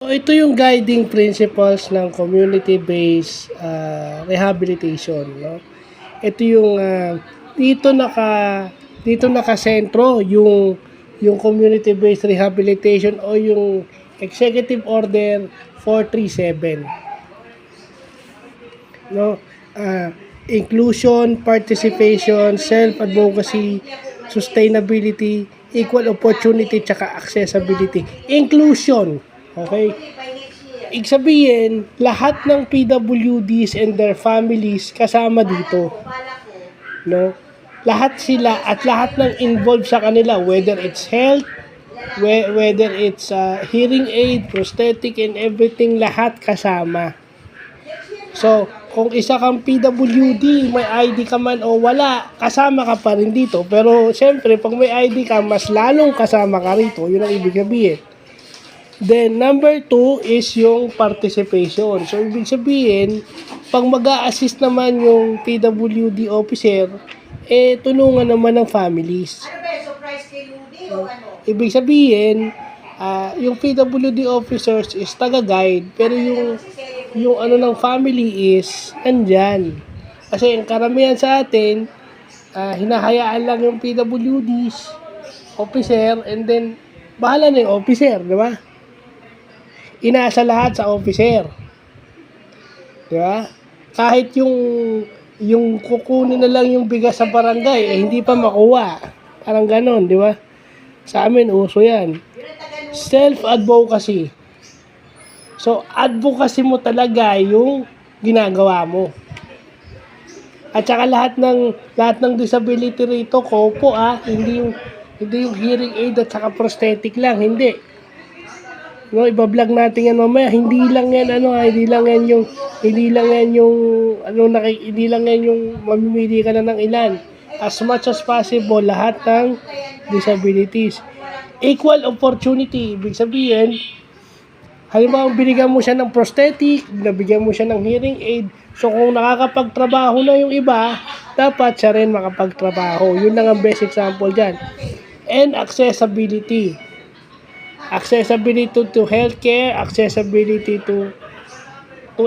ito yung guiding principles ng community-based rehabilitation, no? Ito yung dito nakasentro yung community-based rehabilitation o yung Executive Order 437. No? Inclusion, participation, self-advocacy, sustainability, equal opportunity, tsaka accessibility. Inclusion. Okay? Ibig sabihin, lahat ng PWDs and their families kasama dito. No? Lahat sila at lahat ng involved sa kanila, whether it's health, whether it's hearing aid, prosthetic, and everything, lahat kasama. So, kung isa kang PWD, may ID ka man o wala, kasama ka pa rin dito. Pero, syempre, pag may ID ka, mas lalong kasama ka rito. Yun ang ibig sabihin. Then, number 2 is yung participation. So, ibig sabihin, pag mag-a-assist naman yung PWD officer, tulungan naman ng families. Ibig sabihin, yung PWD officers is taga-guide, pero yung ano ng family is nandyan. Kasi ang karamihan sa atin, hinahayaan lang yung PWDs, officer, and then, bahala na yung officer, di ba? Inaasa lahat sa officer. Di ba? Kahit yung kukunin na lang yung bigas sa barangay, hindi pa makuha. Parang ganon, di ba? Sa amin, uso yan. Self-advocacy. So, advocacy mo talaga yung ginagawa mo. At saka lahat ng disability rito, kopo hindi yung hearing aid at saka prosthetic lang, hindi. No, iba-vlog natin yan mamaya. Hindi lang yan yung mamimili ka na ng ilan. As much as possible, lahat ng disabilities. Equal opportunity, ibig sabihin, halimbawa, binigyan mo siya ng prosthetic, nabigyan mo siya ng hearing aid. So, kung nakakapagtrabaho na yung iba, dapat siya rin makapagtrabaho. Yun lang ang best example dyan. And accessibility. Accessibility to healthcare, accessibility to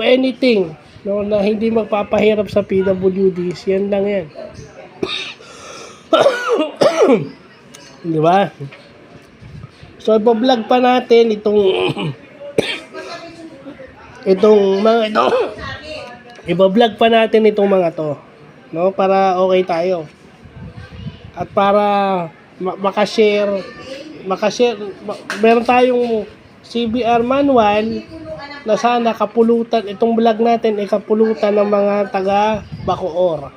anything, no, na hindi magpapahirap sa PWDs. Yan lang yan. Di ba? So, ipa-vlog pa natin itong iba-vlog pa natin itong mga to, no, para okay tayo. At para makashare, meron tayong CBR manual na sana kapulutan, itong vlog natin ay kapulutan ng mga taga Bacoor,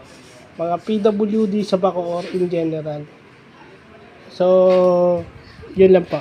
mga PWD sa Bacoor in general. So, yun lang po.